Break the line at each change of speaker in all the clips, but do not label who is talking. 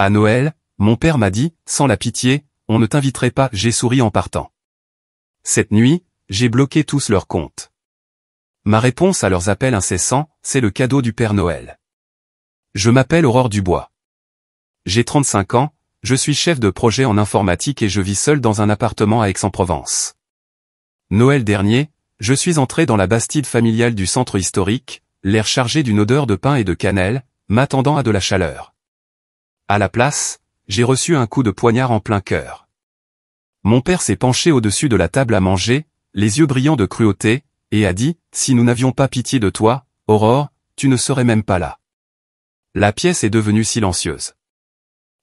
À Noël, mon père m'a dit, sans la pitié, on ne t'inviterait pas, j'ai souri en partant. Cette nuit, j'ai bloqué tous leurs comptes. Ma réponse à leurs appels incessants, c'est le cadeau du Père Noël. Je m'appelle Aurore Dubois. J'ai 35 ans, je suis chef de projet en informatique et je vis seul dans un appartement à Aix-en-Provence. Noël dernier, je suis entré dans la bastide familiale du centre historique, l'air chargé d'une odeur de pain et de cannelle, m'attendant à de la chaleur. À la place, j'ai reçu un coup de poignard en plein cœur. Mon père s'est penché au-dessus de la table à manger, les yeux brillants de cruauté, et a dit, « Si nous n'avions pas pitié de toi, Aurore, tu ne serais même pas là. » La pièce est devenue silencieuse.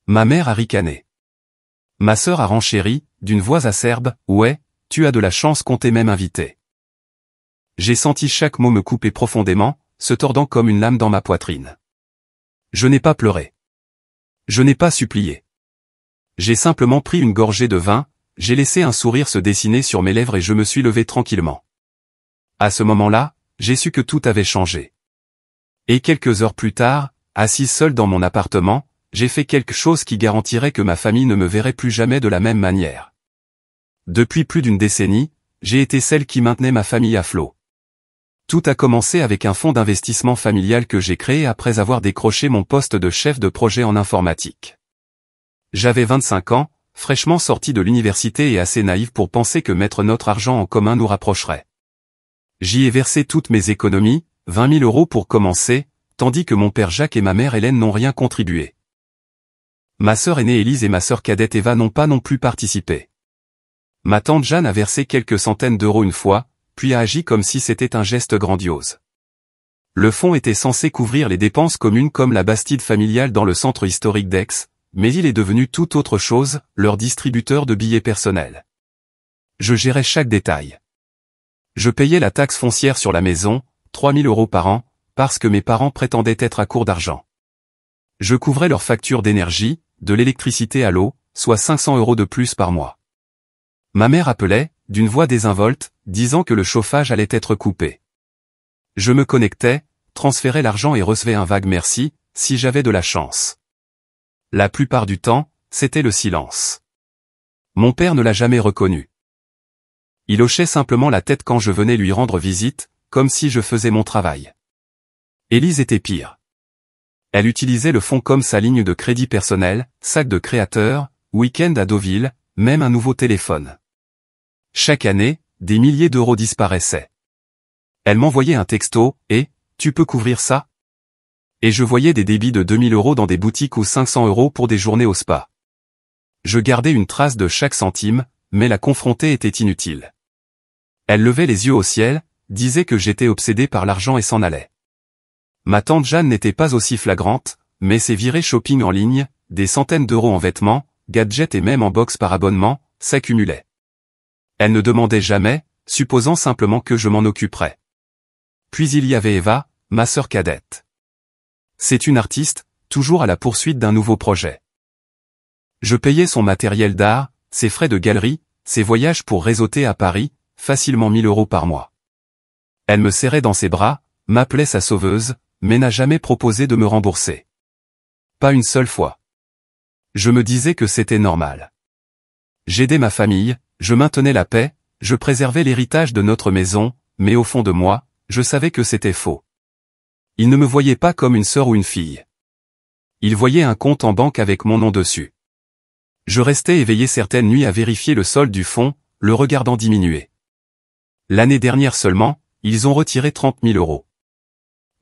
Ma mère a ricané. Ma sœur a renchéri, d'une voix acerbe, « Ouais, tu as de la chance qu'on t'ait même invité. » J'ai senti chaque mot me couper profondément, se tordant comme une lame dans ma poitrine. Je n'ai pas pleuré. Je n'ai pas supplié. J'ai simplement pris une gorgée de vin, j'ai laissé un sourire se dessiner sur mes lèvres et je me suis levé tranquillement. À ce moment-là, j'ai su que tout avait changé. Et quelques heures plus tard, assis seul dans mon appartement, j'ai fait quelque chose qui garantirait que ma famille ne me verrait plus jamais de la même manière. Depuis plus d'une décennie, j'ai été celle qui maintenait ma famille à flot. Tout a commencé avec un fonds d'investissement familial que j'ai créé après avoir décroché mon poste de chef de projet en informatique. J'avais 25 ans, fraîchement sorti de l'université et assez naïf pour penser que mettre notre argent en commun nous rapprocherait. J'y ai versé toutes mes économies, 20 000 € pour commencer, tandis que mon père Jacques et ma mère Hélène n'ont rien contribué. Ma sœur aînée Élise et ma sœur cadette Eva n'ont pas non plus participé. Ma tante Jeanne a versé quelques centaines d'euros une fois, puis a agi comme si c'était un geste grandiose. Le fonds était censé couvrir les dépenses communes comme la bastide familiale dans le centre historique d'Aix, mais il est devenu tout autre chose, leur distributeur de billets personnels. Je gérais chaque détail. Je payais la taxe foncière sur la maison, 3 000 € par an, parce que mes parents prétendaient être à court d'argent. Je couvrais leurs factures d'énergie, de l'électricité à l'eau, soit 500 € de plus par mois. Ma mère appelait, d'une voix désinvolte, disant que le chauffage allait être coupé. Je me connectais, transférais l'argent et recevais un vague merci, si j'avais de la chance. La plupart du temps, c'était le silence. Mon père ne l'a jamais reconnu. Il hochait simplement la tête quand je venais lui rendre visite, comme si je faisais mon travail. Élise était pire. Elle utilisait le fonds comme sa ligne de crédit personnel, sac de créateur, week-end à Deauville, même un nouveau téléphone. Chaque année, des milliers d'euros disparaissaient. Elle m'envoyait un texto, et « Tu peux couvrir ça ?» Et je voyais des débits de 2 000 € dans des boutiques ou 500 € pour des journées au spa. Je gardais une trace de chaque centime, mais la confronter était inutile. Elle levait les yeux au ciel, disait que j'étais obsédé par l'argent et s'en allait. Ma tante Jeanne n'était pas aussi flagrante, mais ses virées shopping en ligne, des centaines d'euros en vêtements, gadgets et même en box par abonnement, s'accumulaient. Elle ne demandait jamais, supposant simplement que je m'en occuperais. Puis il y avait Eva, ma sœur cadette. C'est une artiste, toujours à la poursuite d'un nouveau projet. Je payais son matériel d'art, ses frais de galerie, ses voyages pour réseauter à Paris, facilement 1 000 € par mois. Elle me serrait dans ses bras, m'appelait sa sauveuse, mais n'a jamais proposé de me rembourser. Pas une seule fois. Je me disais que c'était normal. J'aidais ma famille, je maintenais la paix, je préservais l'héritage de notre maison, mais au fond de moi, je savais que c'était faux. Il ne me voyait pas comme une sœur ou une fille. Il voyait un compte en banque avec mon nom dessus. Je restais éveillé certaines nuits à vérifier le solde du fonds, le regardant diminuer. L'année dernière seulement, ils ont retiré 30 000 €.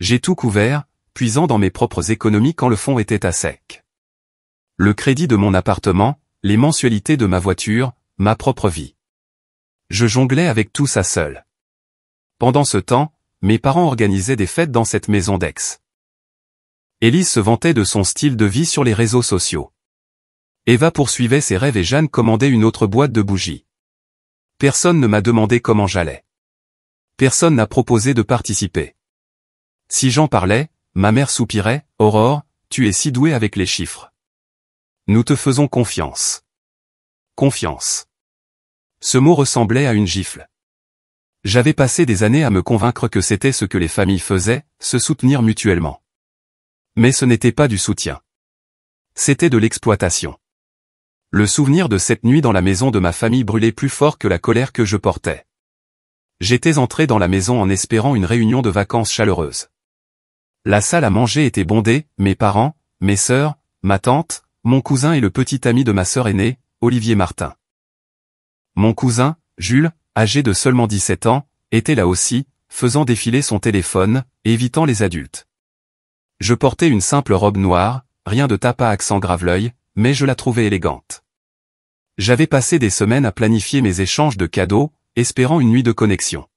J'ai tout couvert, puisant dans mes propres économies quand le fonds était à sec. Le crédit de mon appartement, les mensualités de ma voiture, ma propre vie. Je jonglais avec tout ça seul. Pendant ce temps, mes parents organisaient des fêtes dans cette maison d'Aix. Élise se vantait de son style de vie sur les réseaux sociaux. Eva poursuivait ses rêves et Jeanne commandait une autre boîte de bougies. Personne ne m'a demandé comment j'allais. Personne n'a proposé de participer. Si j'en parlais, ma mère soupirait, « Aurore, tu es si douée avec les chiffres. Nous te faisons confiance. » Confiance. Ce mot ressemblait à une gifle. J'avais passé des années à me convaincre que c'était ce que les familles faisaient, se soutenir mutuellement. Mais ce n'était pas du soutien. C'était de l'exploitation. Le souvenir de cette nuit dans la maison de ma famille brûlait plus fort que la colère que je portais. J'étais entré dans la maison en espérant une réunion de vacances chaleureuse. La salle à manger était bondée, mes parents, mes sœurs, ma tante, mon cousin et le petit ami de ma sœur aînée, Olivier Martin. Mon cousin, Jules, âgé de seulement 17 ans, était là aussi, faisant défiler son téléphone, évitant les adultes. Je portais une simple robe noire, rien de tape à accent grave-l'œil, mais je la trouvais élégante. J'avais passé des semaines à planifier mes échanges de cadeaux, espérant une nuit de connexion.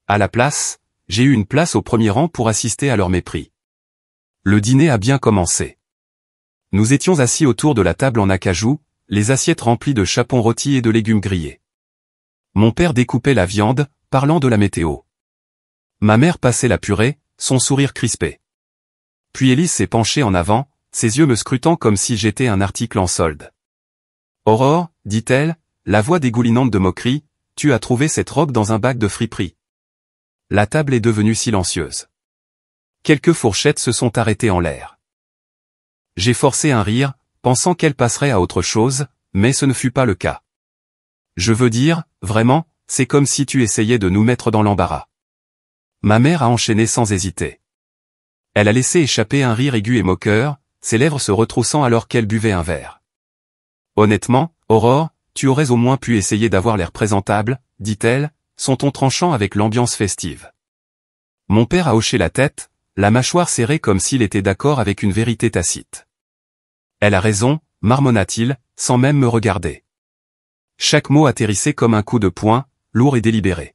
À la place, j'ai eu une place au premier rang pour assister à leur mépris. Le dîner a bien commencé. Nous étions assis autour de la table en acajou, les assiettes remplies de chapons rôtis et de légumes grillés. Mon père découpait la viande, parlant de la météo. Ma mère passait la purée, son sourire crispé. Puis Élise s'est penchée en avant, ses yeux me scrutant comme si j'étais un article en solde. « Aurore, dit-elle, la voix dégoulinante de moquerie, tu as trouvé cette robe dans un bac de friperie. » La table est devenue silencieuse. Quelques fourchettes se sont arrêtées en l'air. J'ai forcé un rire, pensant qu'elle passerait à autre chose, mais ce ne fut pas le cas. Je veux dire, vraiment, c'est comme si tu essayais de nous mettre dans l'embarras. Ma mère a enchaîné sans hésiter. Elle a laissé échapper un rire aigu et moqueur, ses lèvres se retroussant alors qu'elle buvait un verre. Honnêtement, Aurore, tu aurais au moins pu essayer d'avoir l'air présentable, dit-elle, son ton tranchant avec l'ambiance festive. Mon père a hoché la tête, la mâchoire serrée comme s'il était d'accord avec une vérité tacite. Elle a raison, marmonna-t-il, sans même me regarder. Chaque mot atterrissait comme un coup de poing, lourd et délibéré.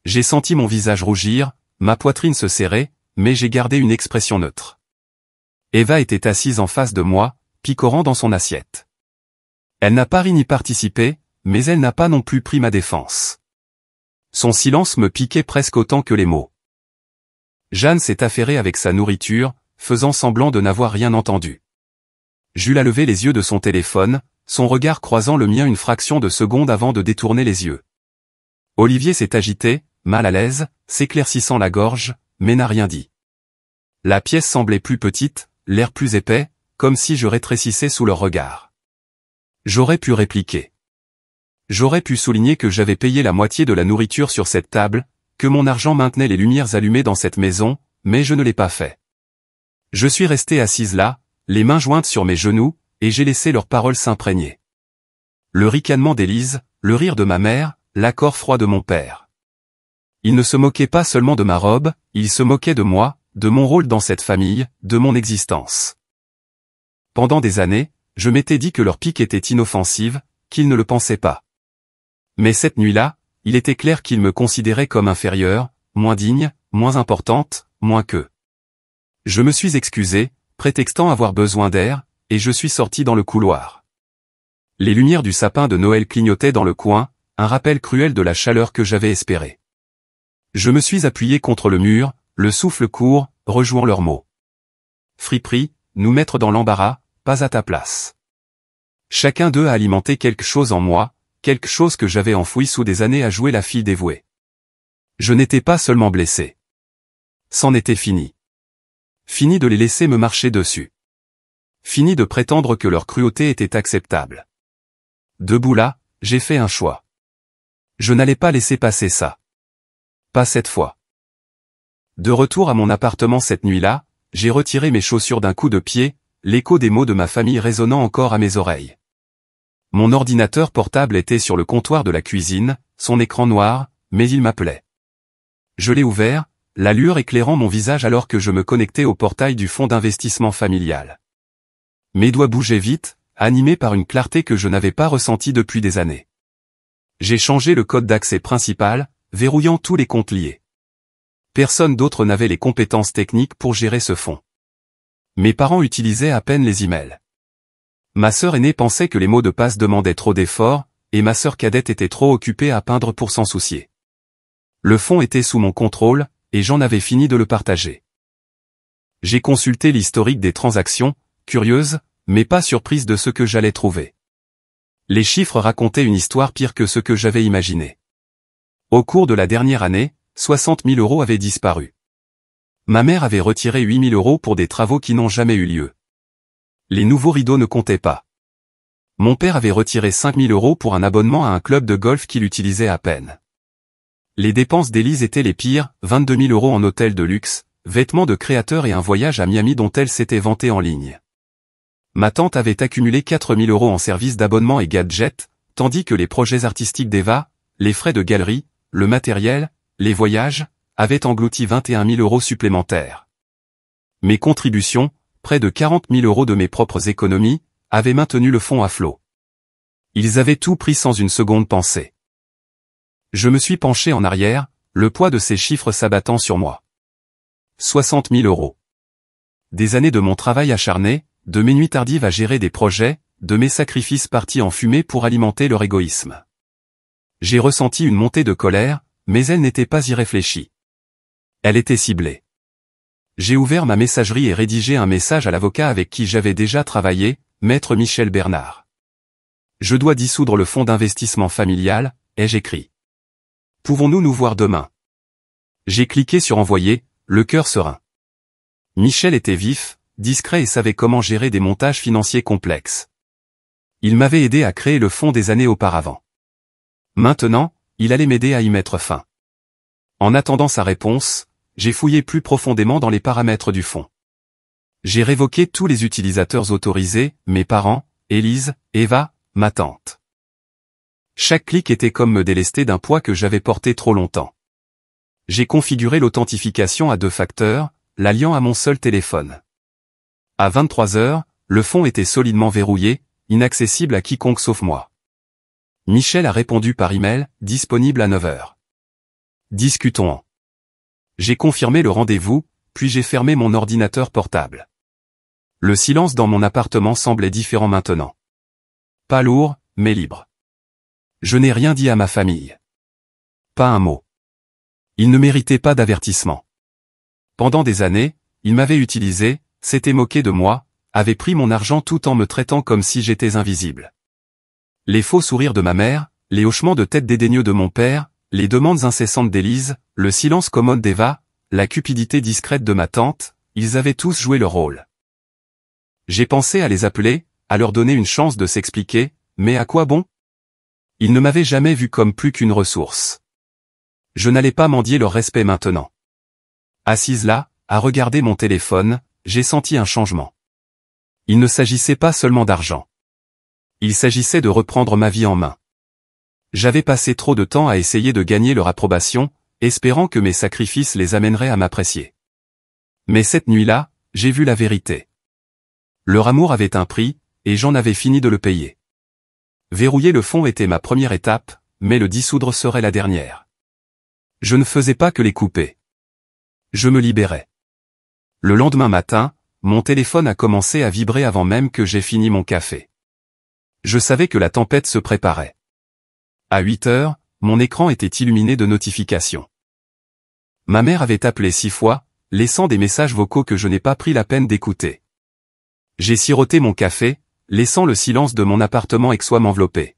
J'ai senti mon visage rougir, ma poitrine se serrer, mais j'ai gardé une expression neutre. Eva était assise en face de moi, picorant dans son assiette. Elle n'a pas ri ni participé, mais elle n'a pas non plus pris ma défense. Son silence me piquait presque autant que les mots. Jeanne s'est affairée avec sa nourriture, faisant semblant de n'avoir rien entendu. Jules a levé les yeux de son téléphone, son regard croisant le mien une fraction de seconde avant de détourner les yeux. Olivier s'est agité, mal à l'aise, s'éclaircissant la gorge, mais n'a rien dit. La pièce semblait plus petite, l'air plus épais, comme si je rétrécissais sous leur regard. J'aurais pu répliquer. J'aurais pu souligner que j'avais payé la moitié de la nourriture sur cette table, que mon argent maintenait les lumières allumées dans cette maison, mais je ne l'ai pas fait. Je suis resté assise là, les mains jointes sur mes genoux, et j'ai laissé leurs paroles s'imprégner. Le ricanement d'Élise, le rire de ma mère, l'accord froid de mon père. Ils ne se moquaient pas seulement de ma robe, ils se moquaient de moi, de mon rôle dans cette famille, de mon existence. Pendant des années, je m'étais dit que leur pique était inoffensive, qu'ils ne le pensaient pas. Mais cette nuit-là, il était clair qu'ils me considéraient comme inférieure, moins digne, moins importante, moins qu'eux. Je me suis excusé, prétextant avoir besoin d'air, et je suis sorti dans le couloir. Les lumières du sapin de Noël clignotaient dans le coin, un rappel cruel de la chaleur que j'avais espérée. Je me suis appuyé contre le mur, le souffle court, rejouant leurs mots. Friperie, nous mettre dans l'embarras, pas à ta place. Chacun d'eux a alimenté quelque chose en moi, quelque chose que j'avais enfoui sous des années à jouer la fille dévouée. Je n'étais pas seulement blessé. C'en était fini. Fini de les laisser me marcher dessus. Fini de prétendre que leur cruauté était acceptable. Debout là, j'ai fait un choix. Je n'allais pas laisser passer ça. Pas cette fois. De retour à mon appartement cette nuit-là, j'ai retiré mes chaussures d'un coup de pied, l'écho des mots de ma famille résonnant encore à mes oreilles. Mon ordinateur portable était sur le comptoir de la cuisine, son écran noir, mais il m'appelait. Je l'ai ouvert, la lueur éclairant mon visage alors que je me connectais au portail du fonds d'investissement familial. Mes doigts bougeaient vite, animés par une clarté que je n'avais pas ressentie depuis des années. J'ai changé le code d'accès principal, verrouillant tous les comptes liés. Personne d'autre n'avait les compétences techniques pour gérer ce fonds. Mes parents utilisaient à peine les emails. Ma sœur aînée pensait que les mots de passe demandaient trop d'efforts, et ma sœur cadette était trop occupée à peindre pour s'en soucier. Le fonds était sous mon contrôle, et j'en avais fini de le partager. J'ai consulté l'historique des transactions, curieuse, mais pas surprise de ce que j'allais trouver. Les chiffres racontaient une histoire pire que ce que j'avais imaginé. Au cours de la dernière année, 60 000 € avaient disparu. Ma mère avait retiré 8 000 € pour des travaux qui n'ont jamais eu lieu. Les nouveaux rideaux ne comptaient pas. Mon père avait retiré 5 000 € pour un abonnement à un club de golf qu'il utilisait à peine. Les dépenses d'Élise étaient les pires, 22 000 € en hôtel de luxe, vêtements de créateur et un voyage à Miami dont elle s'était vantée en ligne. Ma tante avait accumulé 4 000 € en services d'abonnement et gadgets, tandis que les projets artistiques d'Eva, les frais de galerie, le matériel, les voyages, avaient englouti 21 000 € supplémentaires. Mes contributions, près de 40 000 € de mes propres économies, avaient maintenu le fonds à flot. Ils avaient tout pris sans une seconde pensée. Je me suis penché en arrière, le poids de ces chiffres s'abattant sur moi. 60 000 €. Des années de mon travail acharné, de mes nuits tardives à gérer des projets, de mes sacrifices partis en fumée pour alimenter leur égoïsme. J'ai ressenti une montée de colère, mais elle n'était pas irréfléchie. Elle était ciblée. J'ai ouvert ma messagerie et rédigé un message à l'avocat avec qui j'avais déjà travaillé, Maître Michel Bernard. Je dois dissoudre le fonds d'investissement familial, ai-je écrit. Pouvons-nous nous voir demain? J'ai cliqué sur envoyer, le cœur serein. Michel était vif, discret et savait comment gérer des montages financiers complexes. Il m'avait aidé à créer le fonds des années auparavant. Maintenant, il allait m'aider à y mettre fin. En attendant sa réponse, j'ai fouillé plus profondément dans les paramètres du fonds. J'ai révoqué tous les utilisateurs autorisés, mes parents, Élise, Eva, ma tante. Chaque clic était comme me délester d'un poids que j'avais porté trop longtemps. J'ai configuré l'authentification à 2 facteurs, l'alliant à mon seul téléphone. À 23 h, le fonds était solidement verrouillé, inaccessible à quiconque sauf moi. Michel a répondu par email, disponible à 9 h. Discutons-en. J'ai confirmé le rendez-vous, puis j'ai fermé mon ordinateur portable. Le silence dans mon appartement semblait différent maintenant. Pas lourd, mais libre. Je n'ai rien dit à ma famille. Pas un mot. Ils ne méritaient pas d'avertissement. Pendant des années, ils m'avaient utilisé, s'étaient moqués de moi, avaient pris mon argent tout en me traitant comme si j'étais invisible. Les faux sourires de ma mère, les hochements de tête dédaigneux de mon père, les demandes incessantes d'Élise, le silence commode d'Eva, la cupidité discrète de ma tante, ils avaient tous joué leur rôle. J'ai pensé à les appeler, à leur donner une chance de s'expliquer, mais à quoi bon? Ils ne m'avaient jamais vu comme plus qu'une ressource. Je n'allais pas mendier leur respect maintenant. Assise là, à regarder mon téléphone, j'ai senti un changement. Il ne s'agissait pas seulement d'argent. Il s'agissait de reprendre ma vie en main. J'avais passé trop de temps à essayer de gagner leur approbation, espérant que mes sacrifices les amèneraient à m'apprécier. Mais cette nuit-là, j'ai vu la vérité. Leur amour avait un prix, et j'en avais fini de le payer. Verrouiller le fonds était ma première étape, mais le dissoudre serait la dernière. Je ne faisais pas que les couper. Je me libérais. Le lendemain matin, mon téléphone a commencé à vibrer avant même que j'aie fini mon café. Je savais que la tempête se préparait. À 8 h, mon écran était illuminé de notifications. Ma mère avait appelé 6 fois, laissant des messages vocaux que je n'ai pas pris la peine d'écouter. J'ai siroté mon café, laissant le silence de mon appartement aixois m'envelopper.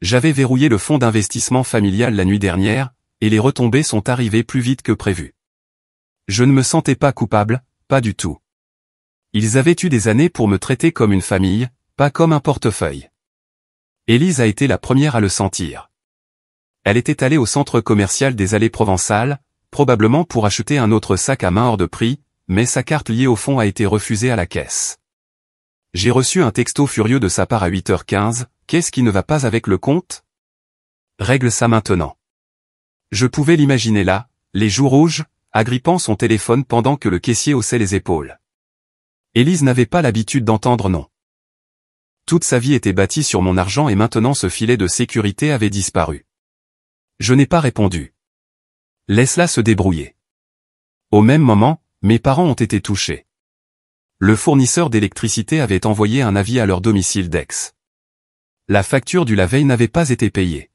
J'avais verrouillé le fonds d'investissement familial la nuit dernière, et les retombées sont arrivées plus vite que prévu. Je ne me sentais pas coupable, pas du tout. Ils avaient eu des années pour me traiter comme une famille, pas comme un portefeuille. Élise a été la première à le sentir. Elle était allée au centre commercial des Allées Provençales, probablement pour acheter un autre sac à main hors de prix, mais sa carte liée au fonds a été refusée à la caisse. J'ai reçu un texto furieux de sa part à 8 h 15, qu'est-ce qui ne va pas avec le compte? Règle ça maintenant. Je pouvais l'imaginer là, les joues rouges, agrippant son téléphone pendant que le caissier haussait les épaules. Élise n'avait pas l'habitude d'entendre non. Toute sa vie était bâtie sur mon argent et maintenant ce filet de sécurité avait disparu. Je n'ai pas répondu. Laisse-la se débrouiller. Au même moment, mes parents ont été touchés. Le fournisseur d'électricité avait envoyé un avis à leur domicile d'Aix. La facture du la veille n'avait pas été payée.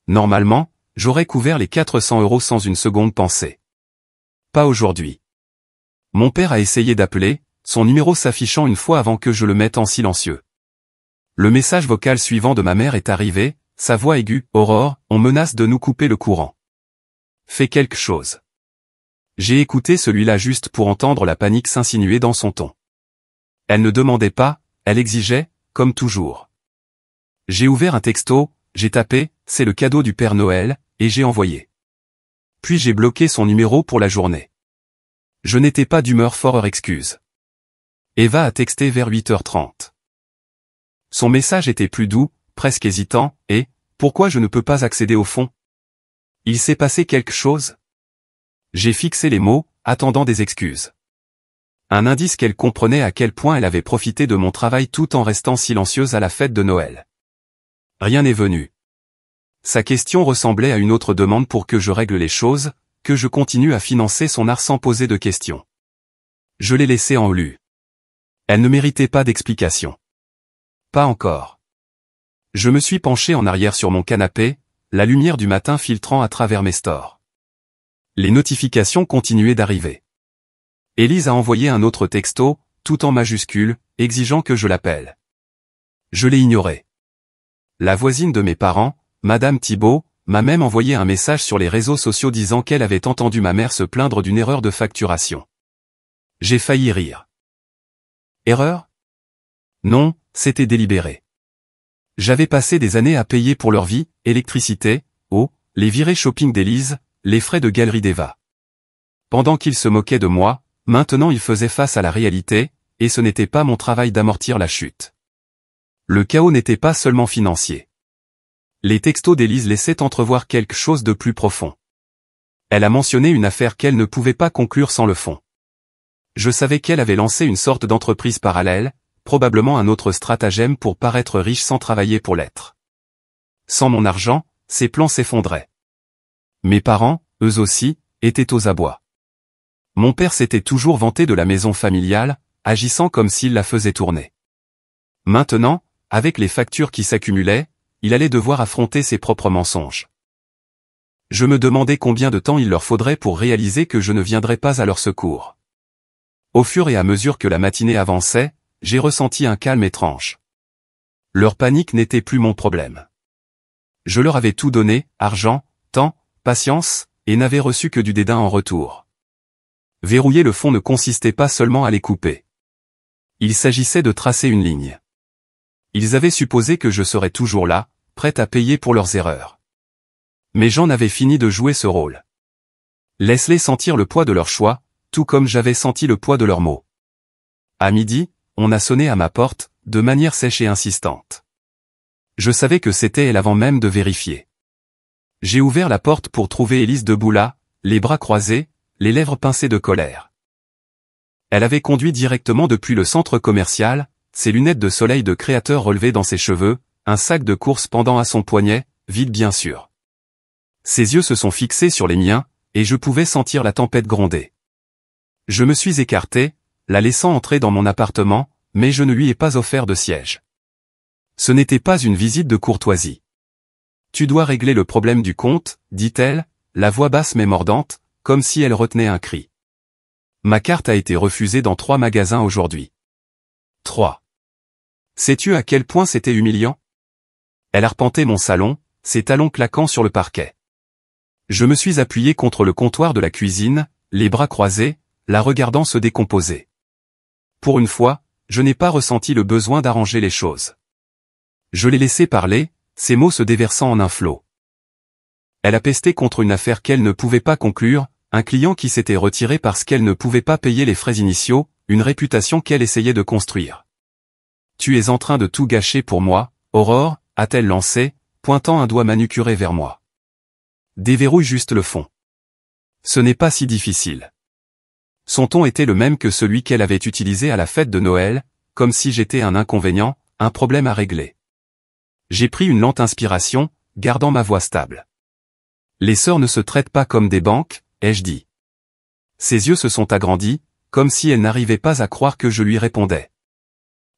Normalement, j'aurais couvert les 400 € sans une seconde pensée. Pas aujourd'hui. Mon père a essayé d'appeler, son numéro s'affichant une fois avant que je le mette en silencieux. Le message vocal suivant de ma mère est arrivé, sa voix aiguë, Aurore, on menace de nous couper le courant. Fais quelque chose. J'ai écouté celui-là juste pour entendre la panique s'insinuer dans son ton. Elle ne demandait pas, elle exigeait, comme toujours. J'ai ouvert un texto, j'ai tapé « c'est le cadeau du Père Noël » et j'ai envoyé. Puis j'ai bloqué son numéro pour la journée. Je n'étais pas d'humeur fort excuse. Eva a texté vers 8h30. Son message était plus doux, presque hésitant, et « pourquoi je ne peux pas accéder au fond ? Il s'est passé quelque chose ?» J'ai fixé les mots, attendant des excuses. Un indice qu'elle comprenait à quel point elle avait profité de mon travail tout en restant silencieuse à la fête de Noël. Rien n'est venu. Sa question ressemblait à une autre demande pour que je règle les choses, que je continue à financer son art sans poser de questions. Je l'ai laissée en lu. Elle ne méritait pas d'explication. Pas encore. Je me suis penché en arrière sur mon canapé, la lumière du matin filtrant à travers mes stores. Les notifications continuaient d'arriver. Élise a envoyé un autre texto, tout en majuscules, exigeant que je l'appelle. Je l'ai ignoré. La voisine de mes parents, Madame Thibault, m'a même envoyé un message sur les réseaux sociaux disant qu'elle avait entendu ma mère se plaindre d'une erreur de facturation. J'ai failli rire. Erreur ? Non, c'était délibéré. J'avais passé des années à payer pour leur vie, électricité, eau, les virées shopping d'Élise, les frais de galerie d'Eva. Pendant qu'ils se moquaient de moi, maintenant ils faisaient face à la réalité, et ce n'était pas mon travail d'amortir la chute. Le chaos n'était pas seulement financier. Les textos d'Élise laissaient entrevoir quelque chose de plus profond. Elle a mentionné une affaire qu'elle ne pouvait pas conclure sans le fond. Je savais qu'elle avait lancé une sorte d'entreprise parallèle, probablement un autre stratagème pour paraître riche sans travailler pour l'être. Sans mon argent, ses plans s'effondraient. Mes parents, eux aussi, étaient aux abois. Mon père s'était toujours vanté de la maison familiale, agissant comme s'il la faisait tourner. Maintenant, avec les factures qui s'accumulaient, il allait devoir affronter ses propres mensonges. Je me demandais combien de temps il leur faudrait pour réaliser que je ne viendrais pas à leur secours. Au fur et à mesure que la matinée avançait, j'ai ressenti un calme étrange. Leur panique n'était plus mon problème. Je leur avais tout donné, argent, temps, patience, et n'avais reçu que du dédain en retour. Verrouiller le fond ne consistait pas seulement à les couper. Il s'agissait de tracer une ligne. Ils avaient supposé que je serais toujours là, prêt à payer pour leurs erreurs. Mais j'en avais fini de jouer ce rôle. Laisse-les sentir le poids de leur choix, tout comme j'avais senti le poids de leurs mots. À midi, on a sonné à ma porte, de manière sèche et insistante. Je savais que c'était elle avant même de vérifier. J'ai ouvert la porte pour trouver Élise debout là, les bras croisés, les lèvres pincées de colère. Elle avait conduit directement depuis le centre commercial, ses lunettes de soleil de créateur relevées dans ses cheveux, un sac de course pendant à son poignet, vide bien sûr. Ses yeux se sont fixés sur les miens, et je pouvais sentir la tempête gronder. Je me suis écarté, la laissant entrer dans mon appartement, mais je ne lui ai pas offert de siège. Ce n'était pas une visite de courtoisie. « Tu dois régler le problème du compte », dit-elle, la voix basse mais mordante, comme si elle retenait un cri. Ma carte a été refusée dans 3 magasins aujourd'hui. 3. Sais-tu à quel point c'était humiliant ? Elle arpentait mon salon, ses talons claquant sur le parquet. Je me suis appuyé contre le comptoir de la cuisine, les bras croisés, la regardant se décomposer. Pour une fois, je n'ai pas ressenti le besoin d'arranger les choses. Je l'ai laissé parler, ses mots se déversant en un flot. Elle a pesté contre une affaire qu'elle ne pouvait pas conclure, un client qui s'était retiré parce qu'elle ne pouvait pas payer les frais initiaux, une réputation qu'elle essayait de construire. « Tu es en train de tout gâcher pour moi, Aurore », a-t-elle lancé, pointant un doigt manucuré vers moi. Déverrouille juste le fond. Ce n'est pas si difficile. Son ton était le même que celui qu'elle avait utilisé à la fête de Noël, comme si j'étais un inconvénient, un problème à régler. J'ai pris une lente inspiration, gardant ma voix stable. Les sœurs ne se traitent pas comme des banques, ai-je dit. Ses yeux se sont agrandis, comme si elle n'arrivait pas à croire que je lui répondais.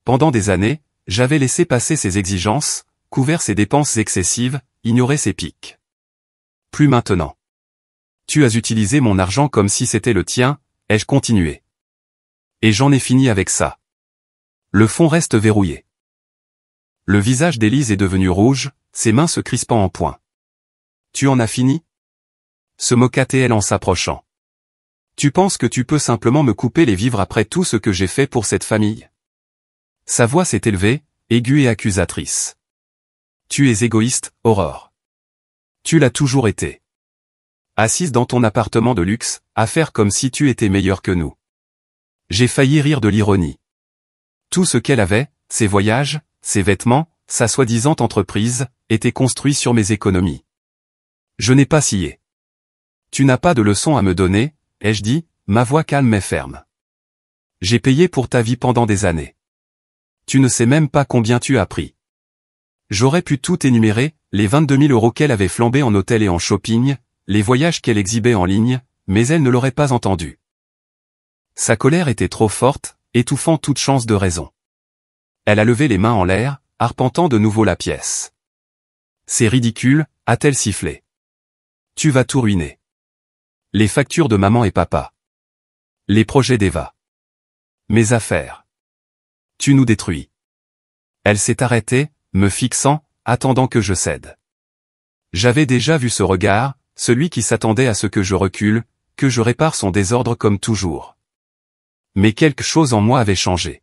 Pendant des années, j'avais laissé passer ses exigences, couvert ses dépenses excessives, ignoré ses piques. Plus maintenant. Tu as utilisé mon argent comme si c'était le tien, ai-je continué. Et j'en ai fini avec ça. Le fond reste verrouillé. Le visage d'Élise est devenu rouge, ses mains se crispant en poing. Tu en as fini ? Se moqua-t-elle en s'approchant. Tu penses que tu peux simplement me couper les vivres après tout ce que j'ai fait pour cette famille ? Sa voix s'est élevée, aiguë et accusatrice. Tu es égoïste, Aurore. Tu l'as toujours été. Assise dans ton appartement de luxe, à faire comme si tu étais meilleur que nous. J'ai failli rire de l'ironie. Tout ce qu'elle avait, ses voyages, ses vêtements, sa soi-disant entreprise, était construit sur mes économies. Je n'ai pas scié. Tu n'as pas de leçon à me donner, ai-je dit, ma voix calme mais ferme. J'ai payé pour ta vie pendant des années. Tu ne sais même pas combien tu as pris. J'aurais pu tout énumérer, les 22 000 € qu'elle avait flambés en hôtel et en shopping, les voyages qu'elle exhibait en ligne, mais elle ne l'aurait pas entendu. Sa colère était trop forte, étouffant toute chance de raison. Elle a levé les mains en l'air, arpentant de nouveau la pièce. C'est ridicule, a-t-elle sifflé. Tu vas tout ruiner. Les factures de maman et papa. Les projets d'Eva. Mes affaires. Tu nous détruis. Elle s'est arrêtée, me fixant, attendant que je cède. J'avais déjà vu ce regard, celui qui s'attendait à ce que je recule, que je répare son désordre comme toujours. Mais quelque chose en moi avait changé.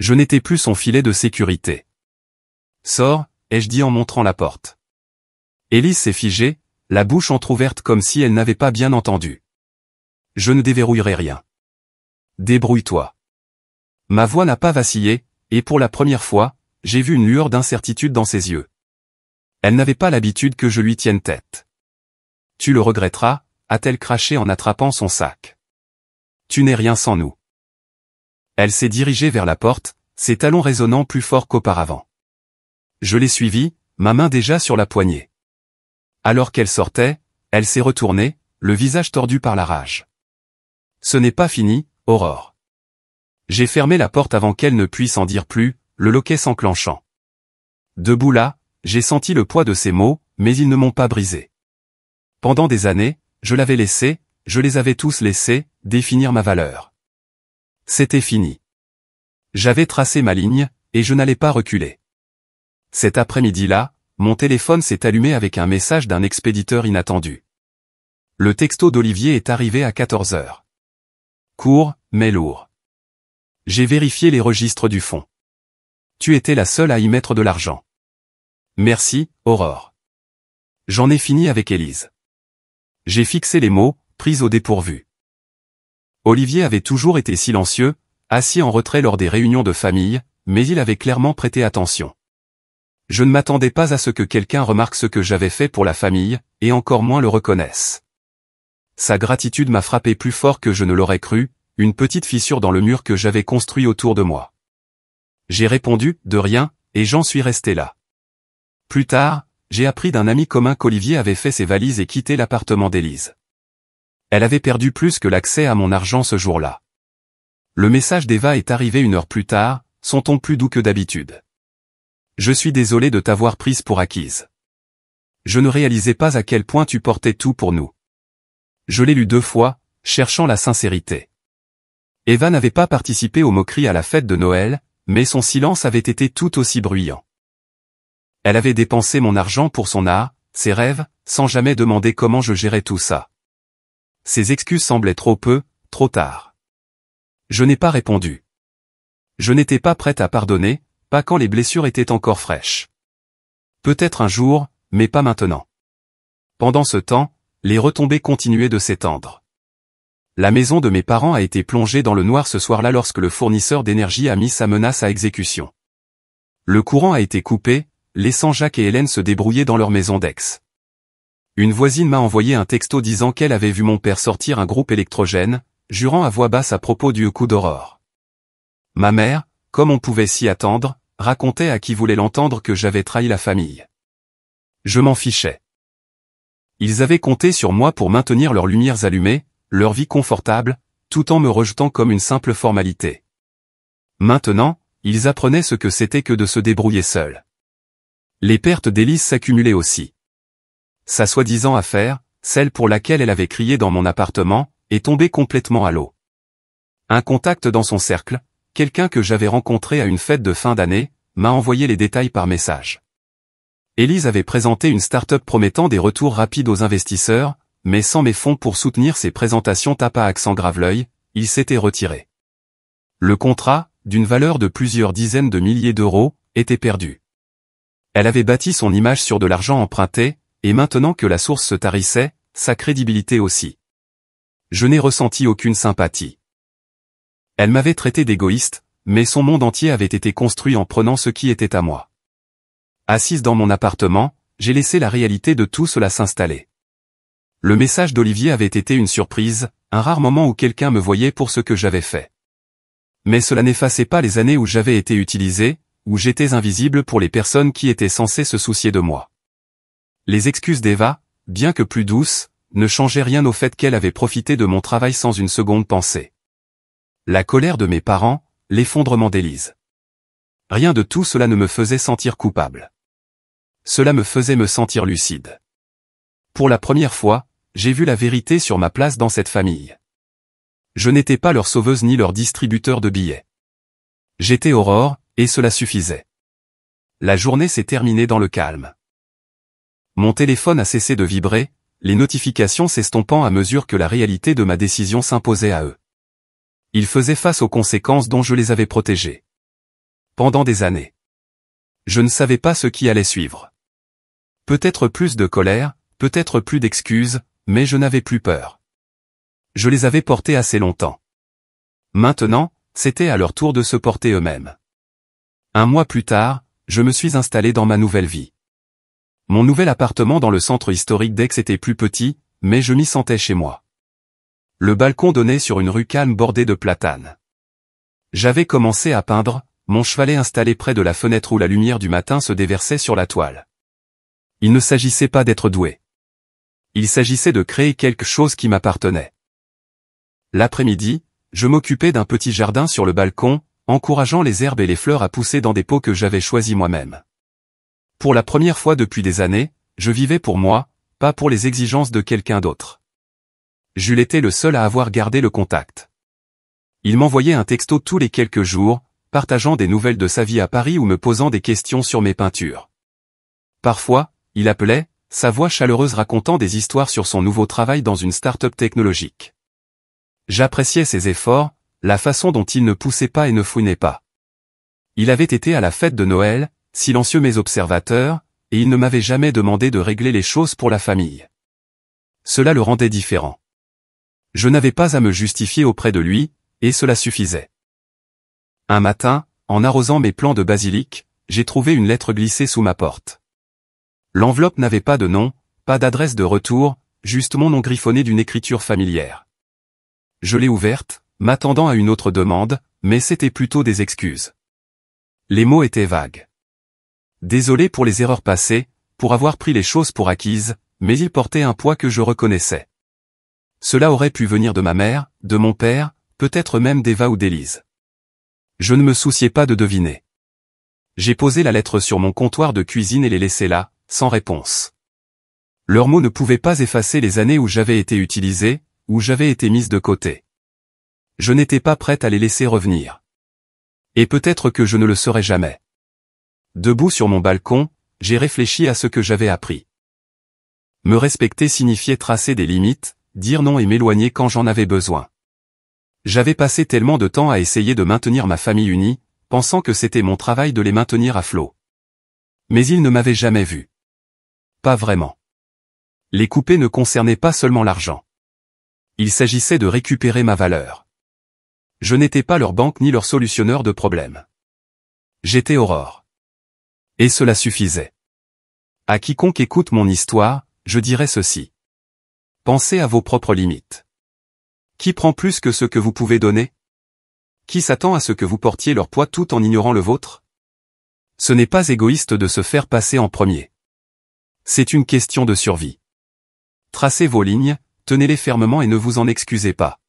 Je n'étais plus son filet de sécurité. Sors, ai-je dit en montrant la porte. Élise s'est figée, la bouche entr'ouverte comme si elle n'avait pas bien entendu. Je ne déverrouillerai rien. Débrouille-toi. Ma voix n'a pas vacillé, et pour la première fois, j'ai vu une lueur d'incertitude dans ses yeux. Elle n'avait pas l'habitude que je lui tienne tête. Tu le regretteras, a-t-elle craché en attrapant son sac. Tu n'es rien sans nous. Elle s'est dirigée vers la porte, ses talons résonnant plus fort qu'auparavant. Je l'ai suivie, ma main déjà sur la poignée. Alors qu'elle sortait, elle s'est retournée, le visage tordu par la rage. Ce n'est pas fini, Aurore. J'ai fermé la porte avant qu'elle ne puisse en dire plus, le loquet s'enclenchant. Debout là, j'ai senti le poids de ses mots, mais ils ne m'ont pas brisé. Pendant des années, je l'avais laissé, je les avais tous laissés, définir ma valeur. C'était fini. J'avais tracé ma ligne, et je n'allais pas reculer. Cet après-midi-là, mon téléphone s'est allumé avec un message d'un expéditeur inattendu. Le texto d'Olivier est arrivé à 14 heures. Court, mais lourd. J'ai vérifié les registres du fonds. Tu étais la seule à y mettre de l'argent. Merci, Aurore. J'en ai fini avec Élise. J'ai fixé les mots, pris au dépourvu. Olivier avait toujours été silencieux, assis en retrait lors des réunions de famille, mais il avait clairement prêté attention. Je ne m'attendais pas à ce que quelqu'un remarque ce que j'avais fait pour la famille, et encore moins le reconnaisse. Sa gratitude m'a frappé plus fort que je ne l'aurais cru, une petite fissure dans le mur que j'avais construit autour de moi. J'ai répondu, de rien, et j'en suis resté là. Plus tard, j'ai appris d'un ami commun qu'Olivier avait fait ses valises et quitté l'appartement d'Élise. Elle avait perdu plus que l'accès à mon argent ce jour-là. Le message d'Eva est arrivé 1 heure plus tard, son ton plus doux que d'habitude. Je suis désolé de t'avoir prise pour acquise. Je ne réalisais pas à quel point tu portais tout pour nous. Je l'ai lu 2 fois, cherchant la sincérité. Eva n'avait pas participé aux moqueries à la fête de Noël, mais son silence avait été tout aussi bruyant. Elle avait dépensé mon argent pour son art, ses rêves, sans jamais demander comment je gérais tout ça. Ses excuses semblaient trop peu, trop tard. Je n'ai pas répondu. Je n'étais pas prête à pardonner, pas quand les blessures étaient encore fraîches. Peut-être un jour, mais pas maintenant. Pendant ce temps, les retombées continuaient de s'étendre. La maison de mes parents a été plongée dans le noir ce soir-là lorsque le fournisseur d'énergie a mis sa menace à exécution. Le courant a été coupé, laissant Jacques et Hélène se débrouiller dans leur maison d'ex. Une voisine m'a envoyé un texto disant qu'elle avait vu mon père sortir un groupe électrogène, jurant à voix basse à propos du coup d'Aurore. Ma mère, comme on pouvait s'y attendre, racontait à qui voulait l'entendre que j'avais trahi la famille. Je m'en fichais. Ils avaient compté sur moi pour maintenir leurs lumières allumées, leur vie confortable, tout en me rejetant comme une simple formalité. Maintenant, ils apprenaient ce que c'était que de se débrouiller seuls. Les pertes d'Élise s'accumulaient aussi. Sa soi-disant affaire, celle pour laquelle elle avait crié dans mon appartement, est tombée complètement à l'eau. Un contact dans son cercle, quelqu'un que j'avais rencontré à une fête de fin d'année, m'a envoyé les détails par message. Élise avait présenté une start-up promettant des retours rapides aux investisseurs, mais sans mes fonds pour soutenir ses présentations tape à accent grave l'œil, il s'était retiré. Le contrat, d'une valeur de plusieurs dizaines de milliers d'euros, était perdue. Elle avait bâti son image sur de l'argent emprunté, et maintenant que la source se tarissait, sa crédibilité aussi. Je n'ai ressenti aucune sympathie. Elle m'avait traité d'égoïste, mais son monde entier avait été construit en prenant ce qui était à moi. Assise dans mon appartement, j'ai laissé la réalité de tout cela s'installer. Le message d'Olivier avait été une surprise, un rare moment où quelqu'un me voyait pour ce que j'avais fait. Mais cela n'effaçait pas les années où j'avais été utilisé, où j'étais invisible pour les personnes qui étaient censées se soucier de moi. Les excuses d'Eva, bien que plus douces, ne changeaient rien au fait qu'elle avait profité de mon travail sans une seconde pensée. La colère de mes parents, l'effondrement d'Élise. Rien de tout cela ne me faisait sentir coupable. Cela me faisait me sentir lucide. Pour la première fois, j'ai vu la vérité sur ma place dans cette famille. Je n'étais pas leur sauveuse ni leur distributeur de billets. J'étais Aurore, et cela suffisait. La journée s'est terminée dans le calme. Mon téléphone a cessé de vibrer, les notifications s'estompant à mesure que la réalité de ma décision s'imposait à eux. Ils faisaient face aux conséquences dont je les avais protégés. Pendant des années. Je ne savais pas ce qui allait suivre. Peut-être plus de colère, peut-être plus d'excuses, mais je n'avais plus peur. Je les avais portés assez longtemps. Maintenant, c'était à leur tour de se porter eux-mêmes. Un mois plus tard, je me suis installé dans ma nouvelle vie. Mon nouvel appartement dans le centre historique d'Aix était plus petit, mais je m'y sentais chez moi. Le balcon donnait sur une rue calme bordée de platanes. J'avais commencé à peindre, mon chevalet installé près de la fenêtre où la lumière du matin se déversait sur la toile. Il ne s'agissait pas d'être doué. Il s'agissait de créer quelque chose qui m'appartenait. L'après-midi, je m'occupais d'un petit jardin sur le balcon, encourageant les herbes et les fleurs à pousser dans des pots que j'avais choisis moi-même. Pour la première fois depuis des années, je vivais pour moi, pas pour les exigences de quelqu'un d'autre. Jules était le seul à avoir gardé le contact. Il m'envoyait un texto tous les quelques jours, partageant des nouvelles de sa vie à Paris ou me posant des questions sur mes peintures. Parfois, il appelait, sa voix chaleureuse racontant des histoires sur son nouveau travail dans une start-up technologique. J'appréciais ses efforts, la façon dont il ne poussait pas et ne fouinait pas. Il avait été à la fête de Noël, silencieux mais observateur, et il ne m'avait jamais demandé de régler les choses pour la famille. Cela le rendait différent. Je n'avais pas à me justifier auprès de lui, et cela suffisait. Un matin, en arrosant mes plants de basilic, j'ai trouvé une lettre glissée sous ma porte. L'enveloppe n'avait pas de nom, pas d'adresse de retour, juste mon nom griffonné d'une écriture familière. Je l'ai ouverte, m'attendant à une autre demande, mais c'était plutôt des excuses. Les mots étaient vagues. Désolé pour les erreurs passées, pour avoir pris les choses pour acquises, mais ils portaient un poids que je reconnaissais. Cela aurait pu venir de ma mère, de mon père, peut-être même d'Eva ou d'Élise. Je ne me souciais pas de deviner. J'ai posé la lettre sur mon comptoir de cuisine et les laissé là, sans réponse. Leurs mots ne pouvaient pas effacer les années où j'avais été utilisé, où j'avais été mise de côté. Je n'étais pas prête à les laisser revenir. Et peut-être que je ne le serai jamais. Debout sur mon balcon, j'ai réfléchi à ce que j'avais appris. Me respecter signifiait tracer des limites, dire non et m'éloigner quand j'en avais besoin. J'avais passé tellement de temps à essayer de maintenir ma famille unie, pensant que c'était mon travail de les maintenir à flot. Mais ils ne m'avaient jamais vu. Pas vraiment. Les couper ne concernait pas seulement l'argent. Il s'agissait de récupérer ma valeur. Je n'étais pas leur banque ni leur solutionneur de problèmes. J'étais Aurore. Et cela suffisait. À quiconque écoute mon histoire, je dirais ceci. Pensez à vos propres limites. Qui prend plus que ce que vous pouvez donner? Qui s'attend à ce que vous portiez leur poids tout en ignorant le vôtre? Ce n'est pas égoïste de se faire passer en premier. C'est une question de survie. Tracez vos lignes, tenez-les fermement et ne vous en excusez pas.